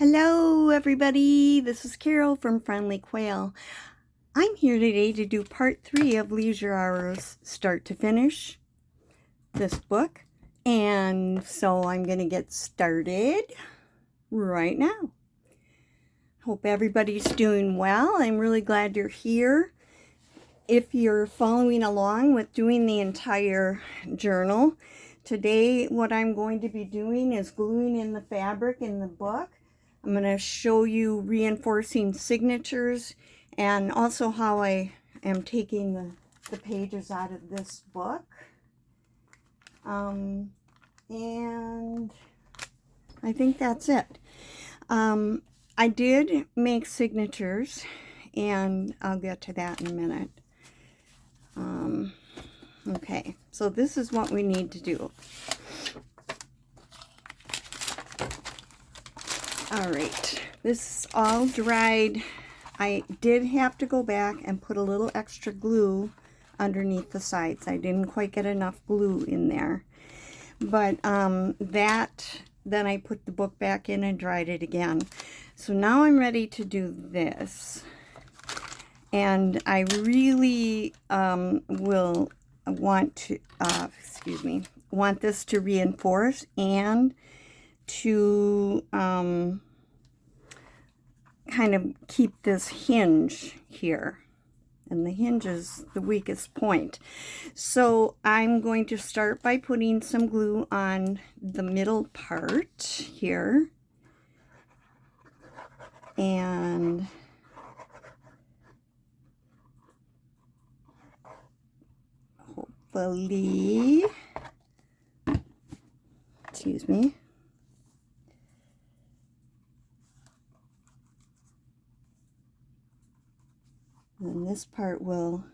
Hello everybody, this is Carol from Friendly Quail. I'm here today to do part 3 of Leisure Hours Start to Finish, this book. And so I'm going to get started right now. Hope everybody's doing well. I'm really glad you're here. If you're following along with doing the entire journal, today what I'm going to be doing is gluing in the fabric in the book. I'm going to show you reinforcing signatures and also how I am taking the pages out of this book. And I think that's it. I did make signatures, and I'll get to that in a minute. Okay, so this is what we need to do. All right, this is all dried. I did have to go back and put a little extra glue underneath the sides. I didn't quite get enough glue in there. But then I put the book back in and dried it again. So now I'm ready to do this. And I really will want to, want this to reinforce and to kind of keep this hinge here. And the hinge is the weakest point. So I'm going to start by putting some glue on the middle part here. And hopefully, excuse me. And this part will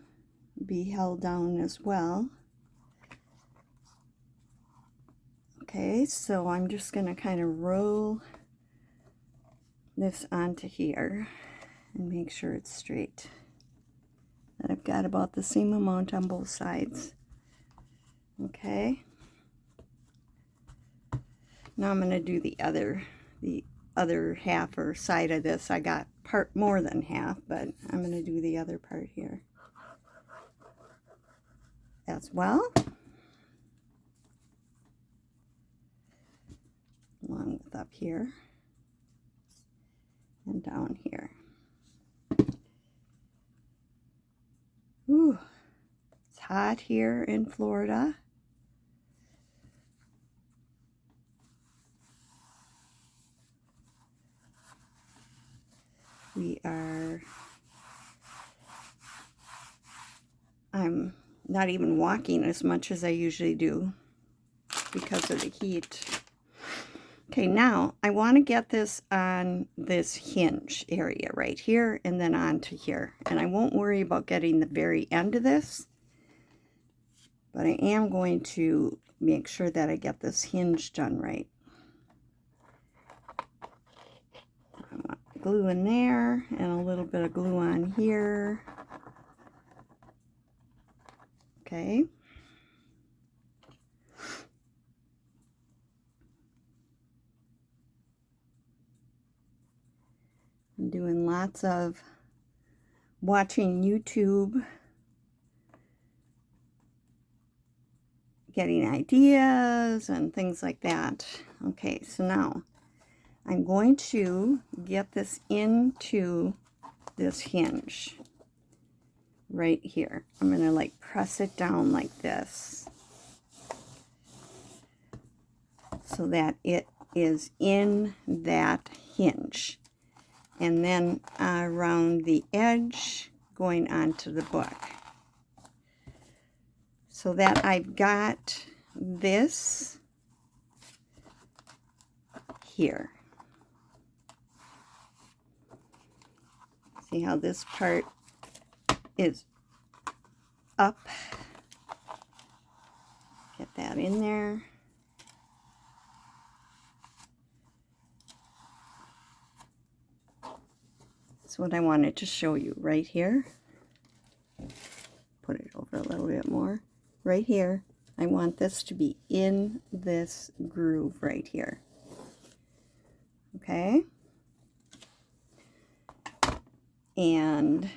be held down as well. Okay, so I'm just going to kind of roll this onto here and make sure it's straight. That I've got about the same amount on both sides. Okay. Now I'm going to do the other half or side of this. I got part more than half, but I'm going to do the other part here as well, along with up here and down here. Ooh, it's hot here in Florida. I'm not even walking as much as I usually do because of the heat. Okay, now I want to get this on this hinge area right here and then onto here. And I won't worry about getting the very end of this, but I am going to make sure that I get this hinge done right. I want glue in there and a little bit of glue on here. Okay. I'm doing lots of watching YouTube, getting ideas and things like that. Okay, so now I'm going to get this into this hinge right here. I'm going to like press it down like this so that it is in that hinge. And then around the edge going onto the book. So that I've got this here. See how this part is up? Get that in there. That's what I wanted to show you right here. Put it over a little bit more. Right here, I want this to be in this groove right here. Okay, And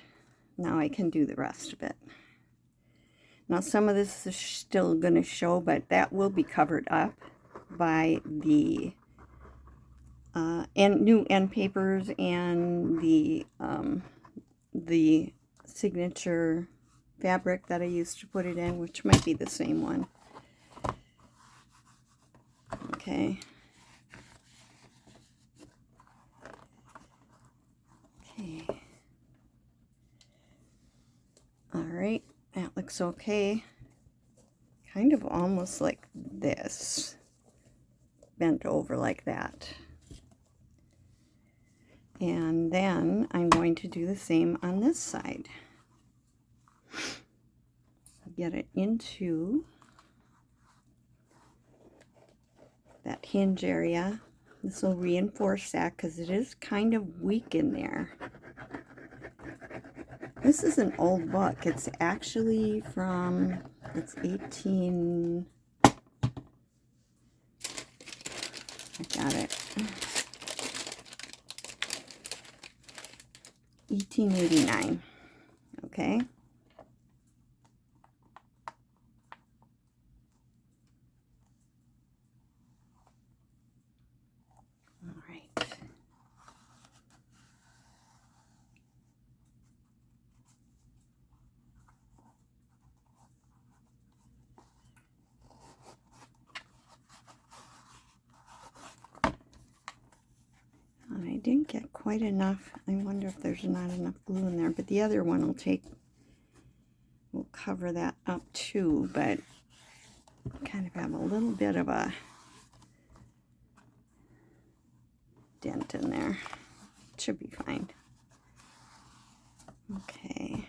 now I can do the rest of it. Now some of this is still going to show, but that will be covered up by the new end papers and the signature fabric that I used to put it in, which might be the same one. Okay. Okay. All right, that looks okay. Kind of almost like this, bent over like that. And then I'm going to do the same on this side. Get it into that hinge area. This will reinforce that because it is kind of weak in there. This is an old book. It's actually from, it's 18, I got it, 1889, okay? All right. I didn't get quite enough. I wonder if there's not enough glue in there, but the other one will cover that up too, but kind of have a little bit of a dent in there. It should be fine. Okay.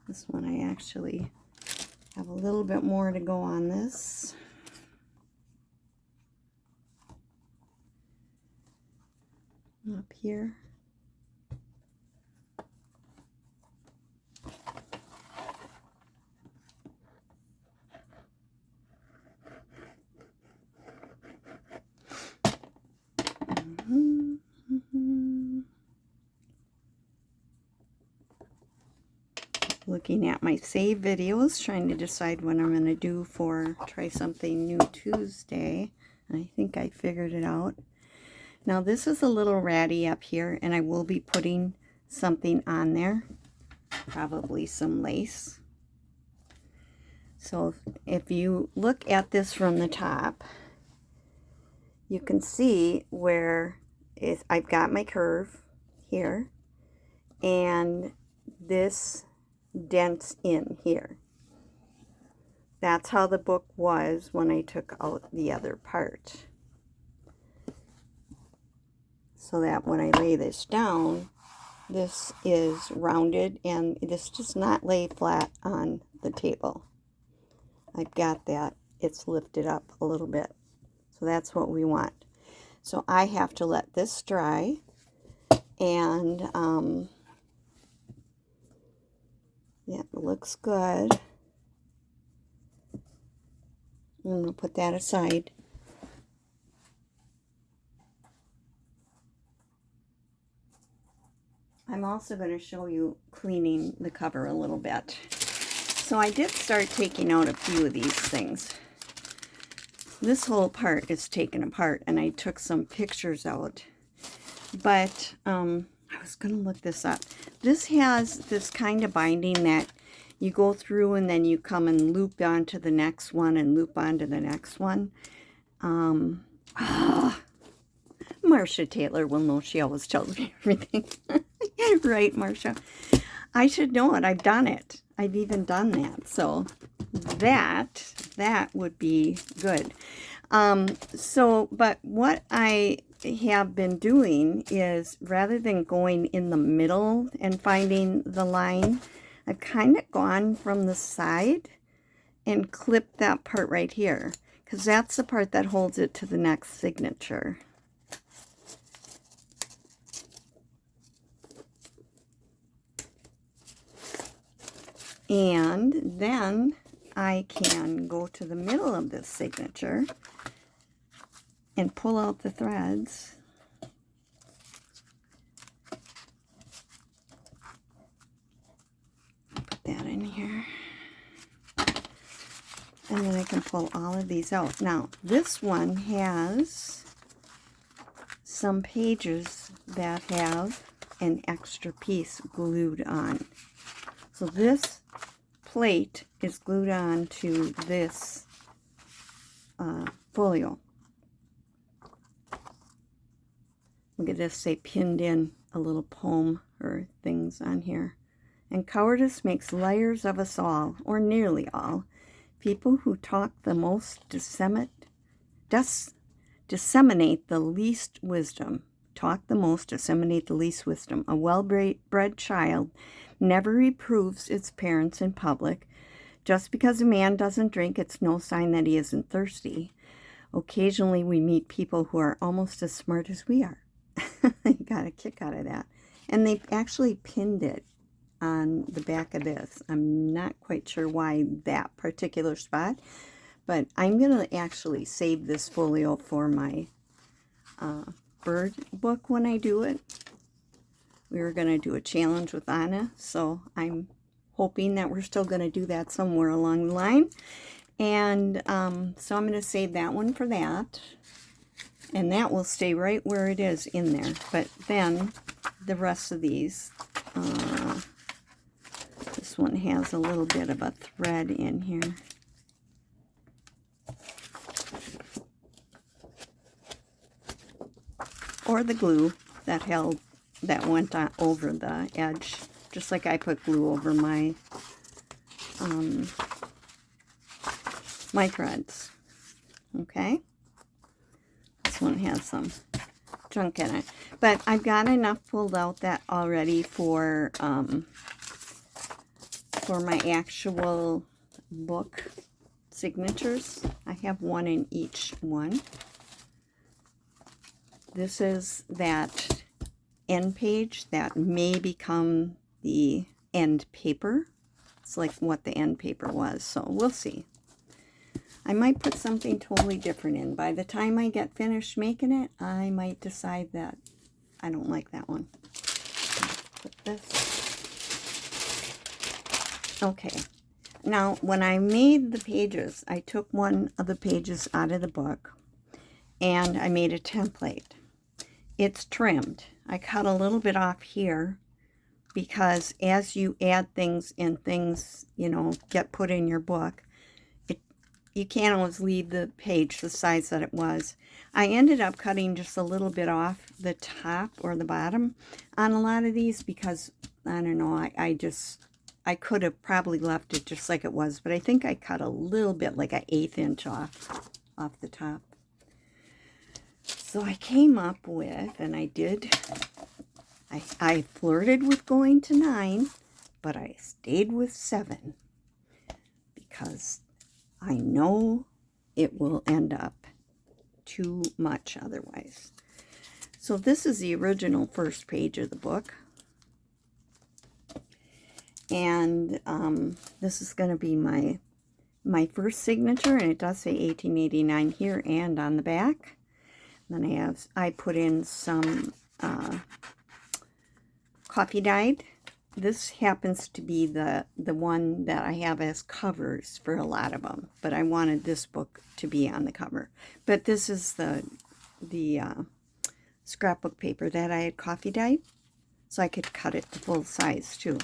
This one I actually have a little bit more to go on this. Up here. Looking at my save videos, trying to decide what I'm going to do for Try Something New Tuesday. And I think I figured it out. Now this is a little ratty up here, and I will be putting something on there, probably some lace. So if you look at this from the top, you can see where I've got my curve here, and this dents in here. That's how the book was when I took out the other part. So that when I lay this down, this is rounded and this does not lay flat on the table. I've got that. It's lifted up a little bit. So that's what we want. So I have to let this dry, and yeah, it looks good. I'm going to put that aside. I'm also going to show you cleaning the cover a little bit. So I did start taking out a few of these things. This whole part is taken apart, and I took some pictures out. But I was going to look this up. This has this kind of binding that you go through and then you come and loop onto the next one and loop onto the next one. Marcia Taylor will know. She always tells me everything. Right, Marcia? I should know it. I've done it. I've even done that. So that would be good. But what I have been doing is, rather than going in the middle and finding the line, I've kind of gone from the side and clipped that part right here, because that's the part that holds it to the next signature. And then I can go to the middle of this signature and pull out the threads put that in here. And then I can pull all of these out. Now, this one has some pages that have an extra piece glued on. So this plate is glued on to this folio. Look at this, they pinned in a little poem or things on here. And cowardice makes liars of us all, or nearly all. People who talk the most disseminate the least wisdom. Talk the most, disseminate the least wisdom. A well-bred child never reproves its parents in public. Just because a man doesn't drink, it's no sign that he isn't thirsty. Occasionally we meet people who are almost as smart as we are. I got a kick out of that. And they actually pinned it on the back of this. I'm not quite sure why that particular spot, but I'm going to actually save this folio for my bird book when I do it. We were going to do a challenge with Anna, so I'm hoping that we're still going to do that somewhere along the line. And so I'm going to save that one for that. And that will stay right where it is in there. But then the rest of these, this one has a little bit of a thread in here. Or the glue that went on over the edge. Just like I put glue over my my threads. Okay? This one has some junk in it. But I've got enough pulled out that already for my actual book signatures. I have one in each one. This is that end page that may become the end paper. It's like what the end paper was, so we'll see. I might put something totally different in. By the time I get finished making it, I might decide that I don't like that one. Put this. Okay. Now, when I made the pages, I took one of the pages out of the book and I made a template. It's trimmed. I cut a little bit off here because as you add things and things, you know, get put in your book, you can't always leave the page the size that it was. I ended up cutting just a little bit off the top or the bottom on a lot of these because, I don't know, I could have probably left it just like it was, but I think I cut a little bit, like an 1/8 inch off the top. So I came up with, and I flirted with going to 9, but I stayed with 7 because I know it will end up too much otherwise. So this is the original first page of the book. And this is going to be my first signature, and it does say 1889 here and on the back. And then I put in some coffee dyed. This happens to be the one that I have as covers for a lot of them, but I wanted this book to be on the cover. But this is the scrapbook paper that I had coffee dyed, so I could cut it to full size too.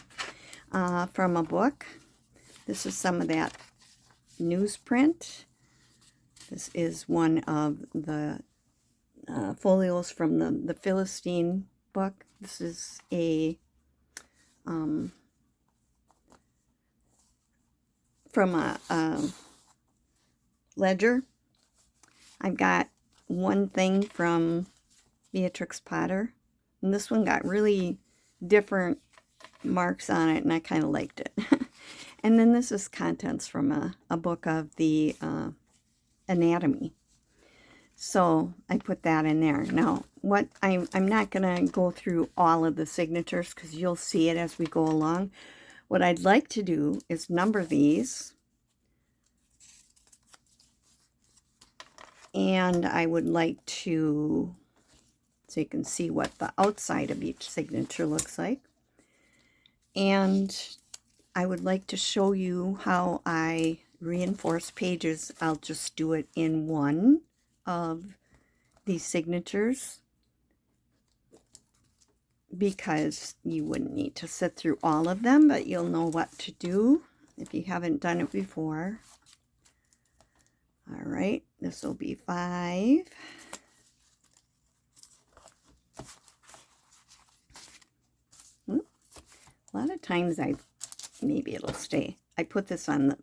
From a book, this is some of that newsprint. This is one of the folios from the Philistine book. This is a from a ledger. I've got one thing from Beatrix Potter, and this one got really different marks on it, and I kind of liked it. And then this is contents from a book of the anatomy. So I put that in there. Now, what I'm not going to go through all of the signatures because you'll see it as we go along. What I'd like to do is number these. And I would like to, so you can see what the outside of each signature looks like. And I would like to show you how I reinforce pages. I'll just do it in one of these signatures because you wouldn't need to sit through all of them, but you'll know what to do if you haven't done it before. All right, this will be 5. A lot of times maybe it'll stay. I put this on the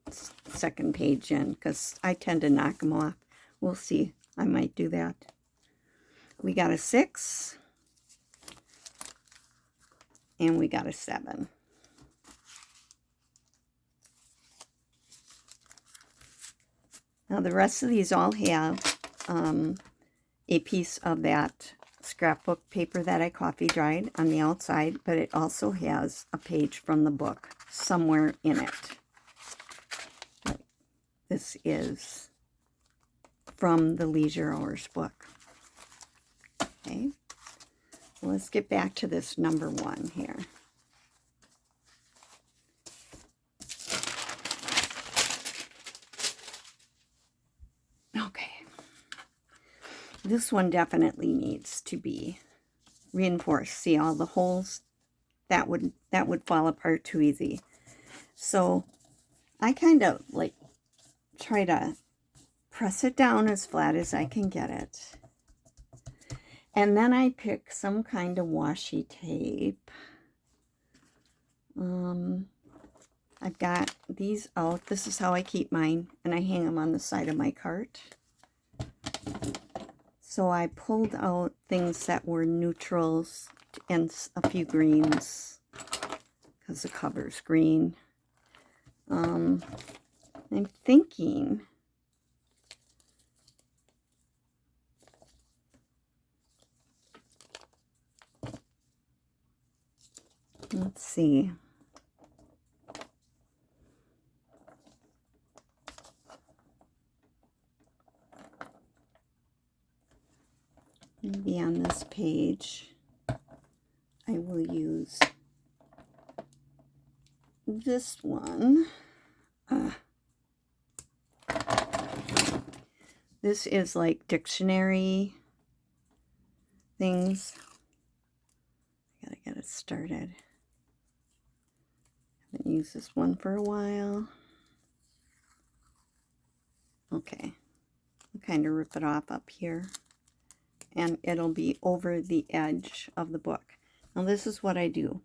second page in because I tend to knock them off. We'll see. I might do that. We got a 6. And we got a 7. Now the rest of these all have a piece of that scrapbook paper that I coffee dried on the outside, but it also has a page from the book somewhere in it. Like, this is from the Leisure Hours book. Okay, well, let's get back to this number 1 here. Okay. This one definitely needs to be reinforced. See all the holes? That would fall apart too easy. So I kind of like try to press it down as flat as I can get it. And then I pick some kind of washi tape. I've got these out. This is how I keep mine, and I hang them on the side of my cart. So I pulled out things that were neutrals and a few greens because the cover's green. I'm thinking let's see. Maybe on this page, I will use this one. This is like dictionary things. I gotta get it started. Haven't used this one for a while. Okay, I'll kind of rip it off up here, and it'll be over the edge of the book. Now this is what I do.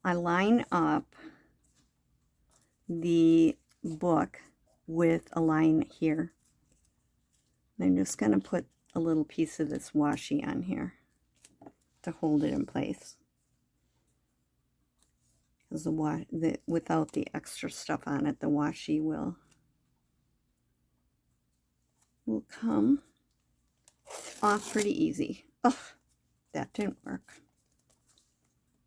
I line up the book with a line here. I'm just going to put a little piece of this washi on here to hold it in place. Because without the extra stuff on it, the washi will come off pretty easy. Oh, that didn't work.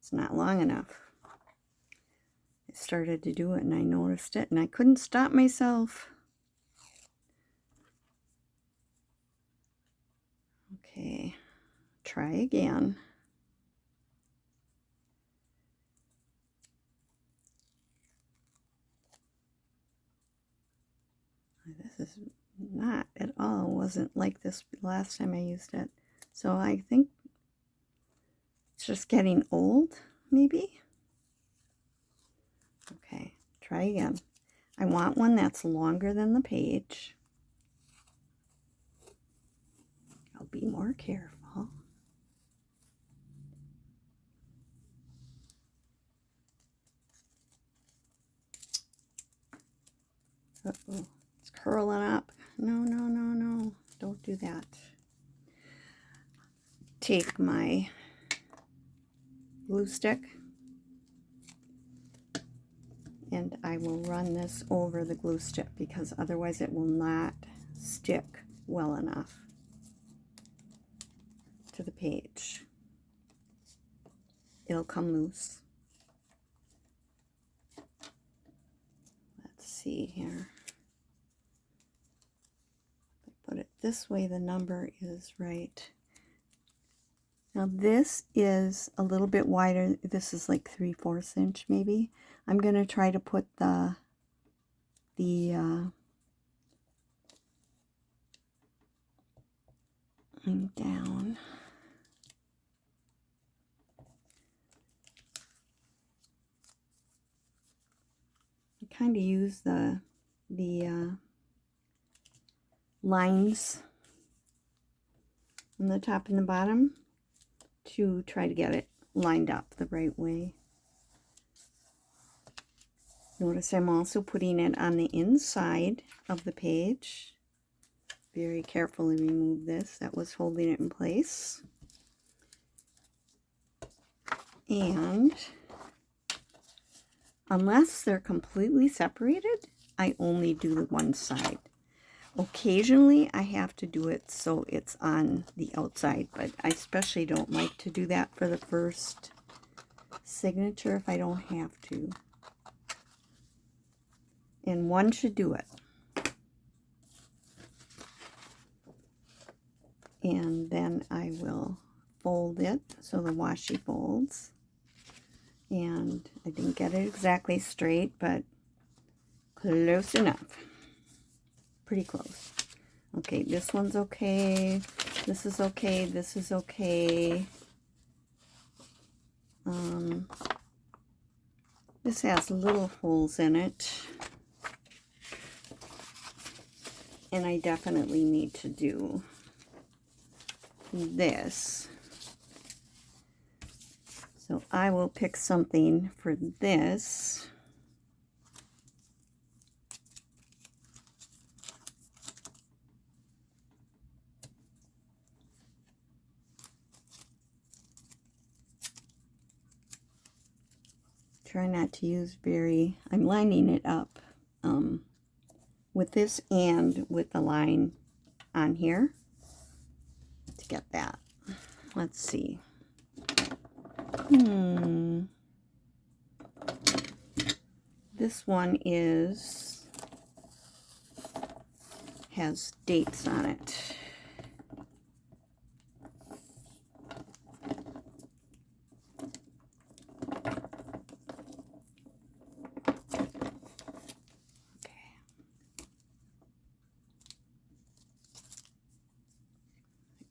It's not long enough. I started to do it and I noticed it and I couldn't stop myself. Okay, try again. This is not at all, wasn't like this last time I used it. So I think it's just getting old, maybe. Okay, try again. I want one that's longer than the page. I'll be more careful. Uh-oh, it's curling up. No, no, no, no. Don't do that. Take my glue stick and I will run this over the glue stick because otherwise it will not stick well enough to the page. It'll come loose. Let's see here. If I put it this way, the number is right. Now this is a little bit wider. This is like 3/4 inch maybe. I'm going to try to put the down. I kind of use the lines on the top and the bottom to try to get it lined up the right way. Notice I'm also putting it on the inside of the page. Very carefully remove this that was holding it in place. And unless they're completely separated, I only do the one side. Occasionally I have to do it so it's on the outside, but I especially don't like to do that for the first signature if I don't have to. And one should do it. And then I will fold it so the washi folds. And I didn't get it exactly straight, but close enough. Pretty close. Okay, this one's okay. This is okay. This is okay. This has little holes in it. And I definitely need to do this. So I will pick something for this. Try not to use I'm lining it up with this and with the line on here to get that. Let's see. This one has dates on it.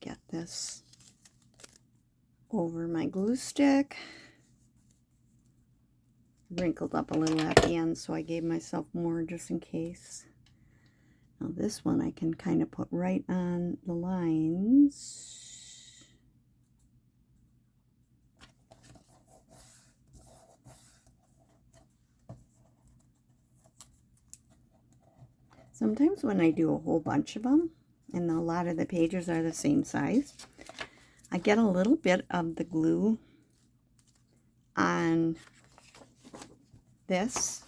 Get this over my glue stick. Wrinkled up a little at the end, so I gave myself more just in case. Now this one I can kind of put right on the lines. Sometimes when I do a whole bunch of them, and a lot of the pages are the same size, I get a little bit of the glue on this,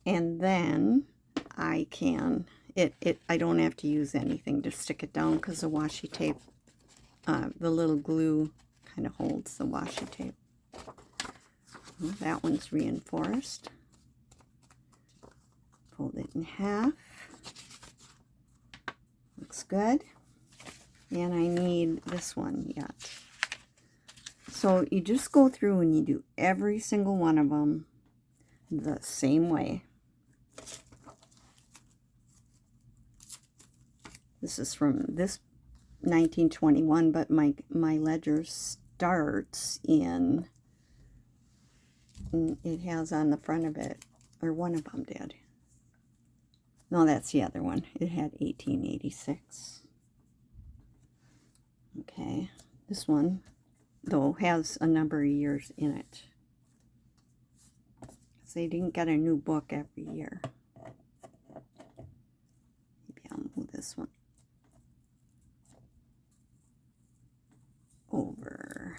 and then I can, I don't have to use anything to stick it down because the washi tape, the little glue kind of holds the washi tape. Well, that one's reinforced. Fold it in half. Looks good. And I need this one yet. So you just go through and you do every single one of them the same way. This is from this 1921, but my ledger starts in, it has on the front of it, or one of them did. No, that's the other one. It had 1886. Okay, this one, though, has a number of years in it. So they didn't get a new book every year. Maybe I'll move this one over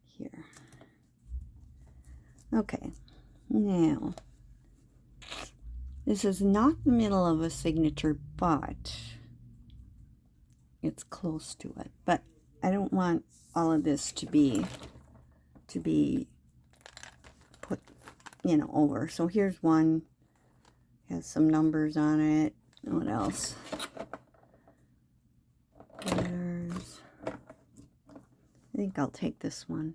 here. Okay, now this is not the middle of a signature, but it's close to it. But I don't want all of this to be put, you know, over. So here's one, has some numbers on it. What else? There's, I think think I'll take this one.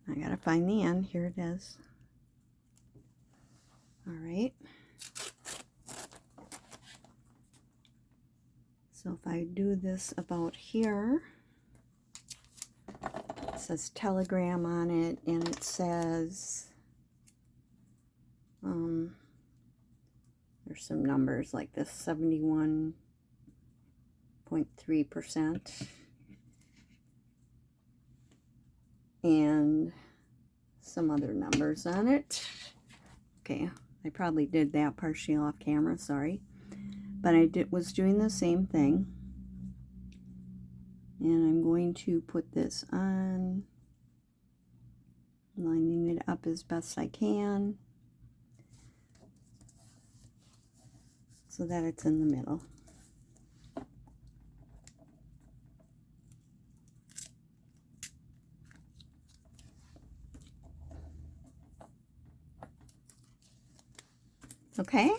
I gotta find the end. Here it is. All right. So if I do this about here, it says telegram on it, and it says, there's some numbers like this, 71.3%. And some other numbers on it. Okay, I probably did that partially off camera, sorry. But I was doing the same thing. And I'm going to put this on, lining it up as best I can so that it's in the middle. Okay.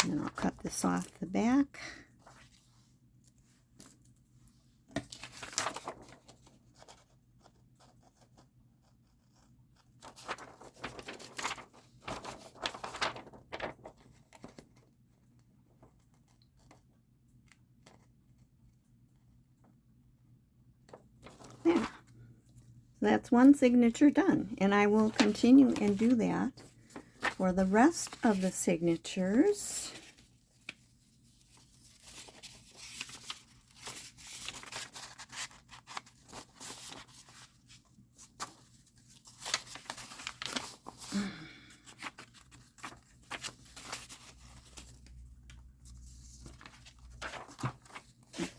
And then I'll cut this off the back. There. So that's one signature done, and I will continue and do that for the rest of the signatures.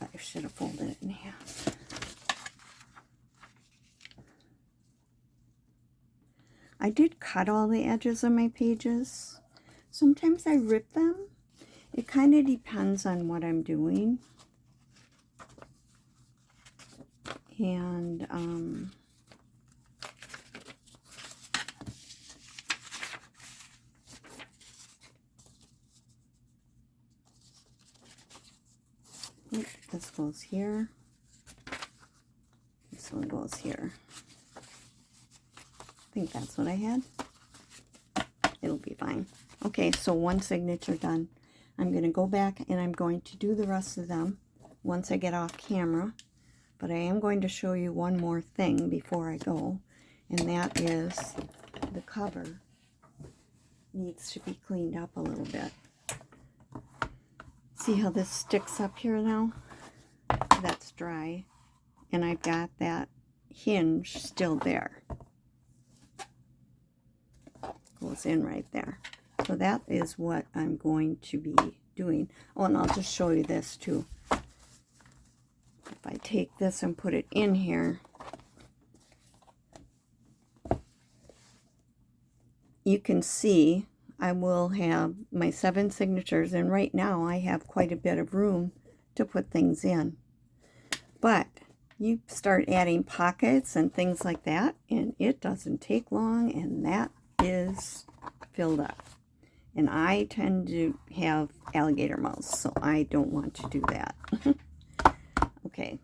I should have folded it in half. I did cut all the edges of my pages. Sometimes I rip them. It kind of depends on what I'm doing. And this goes here. This one goes here. I think that's what I had. It'll be fine. Okay, so one signature done. I'm going to go back and I'm going to do the rest of them once I get off camera. But I am going to show you one more thing before I go, and that is the cover needs to be cleaned up a little bit. See how this sticks up here now? That's dry, and I've got that hinge still there. Goes in right there. So that is what I'm going to be doing. Oh, and I'll just show you this too. If I take this and put it in here, you can see I will have my 7 signatures, and right now I have quite a bit of room to put things in. But you start adding pockets and things like that, and it doesn't take long, and that is filled up. And I tend to have alligator mouths, so I don't want to do that. Okay.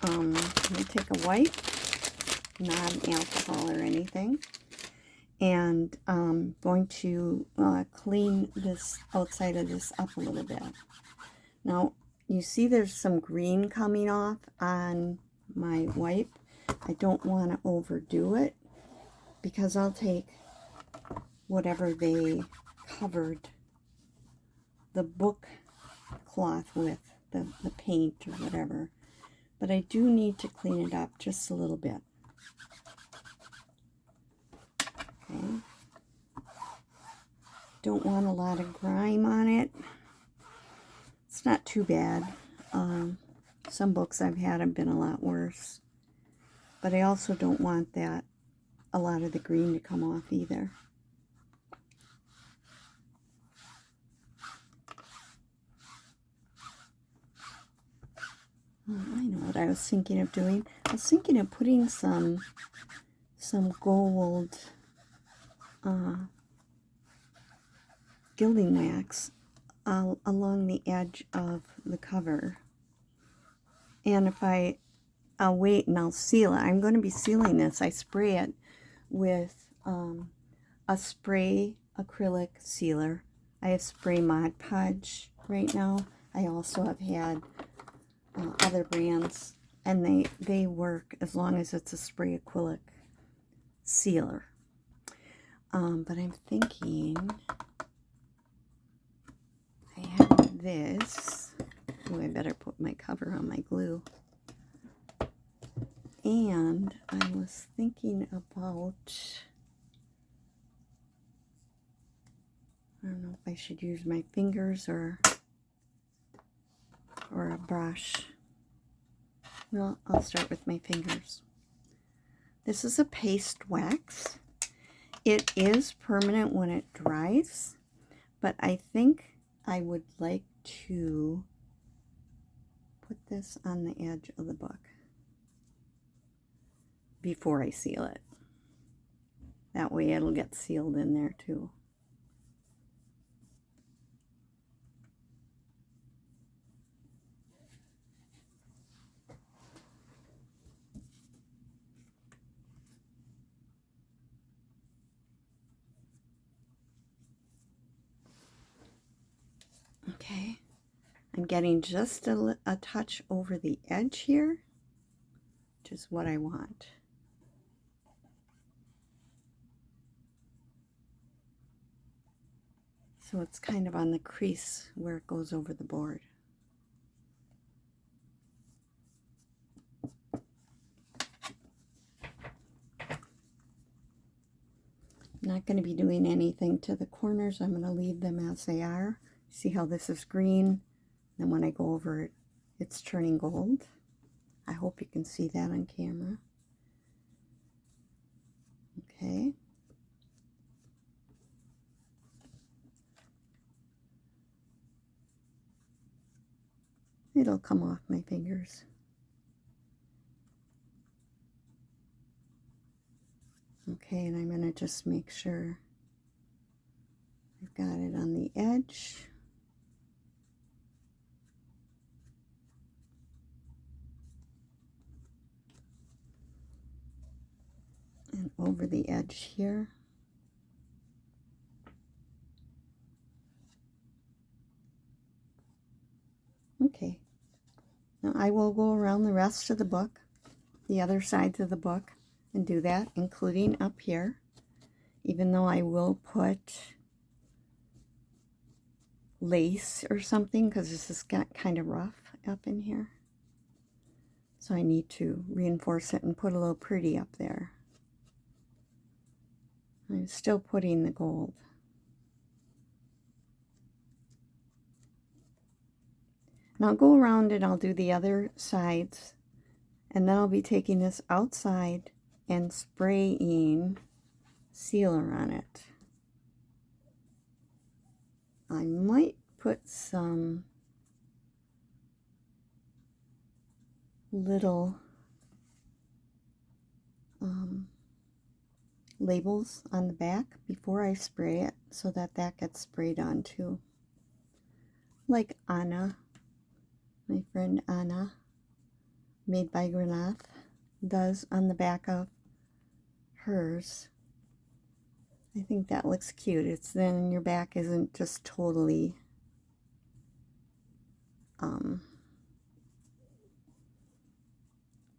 I'm going to take a wipe, non-alcohol or anything, and I'm going to clean this outside of this up a little bit. Now, you see there's some green coming off on my wipe. I don't want to overdo it, because I'll take whatever they covered the book cloth with, the paint or whatever. But I do need to clean it up just a little bit. Okay. Don't want a lot of grime on it. It's not too bad. Some books I've had have been a lot worse. But I also don't want a lot of the green to come off either. I know what I was thinking of doing. I was thinking of putting some gold gilding wax along the edge of the cover. And if I'll wait and I'll seal it. I'm going to be sealing this. I spray it with a spray acrylic sealer. I have spray Mod Podge right now. I also have had other brands, and they work as long as it's a spray acrylic sealer. But I'm thinking I have this. Oh, I better put my cover on my glue. And I was thinking about, I don't know if I should use my fingers or a brush. Well, I'll start with my fingers. This is a paste wax. It is permanent when it dries, but I think I would like to put this on the edge of the book before I seal it. That way it'll get sealed in there too. Okay, I'm getting just a touch over the edge here, which is what I want. So it's kind of on the crease where it goes over the board. I'm not going to be doing anything to the corners. I'm going to leave them as they are. See how this is green? And when I go over it, it's turning gold. I hope you can see that on camera. Okay. It'll come off my fingers. Okay, and I'm going to just make sure I've got it on the edge. And over the edge here. Okay. Now I will go around the rest of the book, the other sides of the book, and do that, including up here, even though I will put lace or something because this has got kind of rough up in here. So I need to reinforce it and put a little pretty up there. I'm still putting the gold. And I'll go around and I'll do the other sides, and then I'll be taking this outside and spraying sealer on it. I might put some little labels on the back before I spray it so that gets sprayed on too. Like Anna, my friend Anna, made by Granath, does on the back of hers. I think that looks cute. It's then your back isn't just totally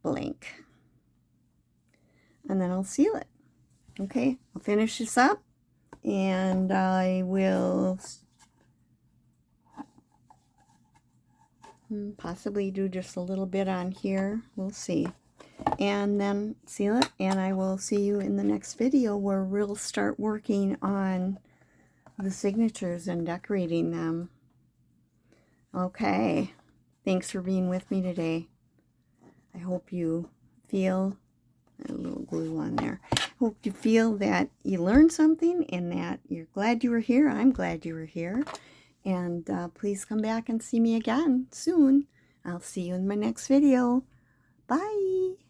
blank. And then I'll seal it. Okay, I'll finish this up and I will possibly do just a little bit on here. We'll see. And then seal it, and I will see you in the next video where we'll start working on the signatures and decorating them. Okay, thanks for being with me today. I hope you feel a little glue on there. Hope you feel that you learned something and that you're glad you were here. I'm glad you were here. And please come back and see me again soon. I'll see you in my next video. Bye.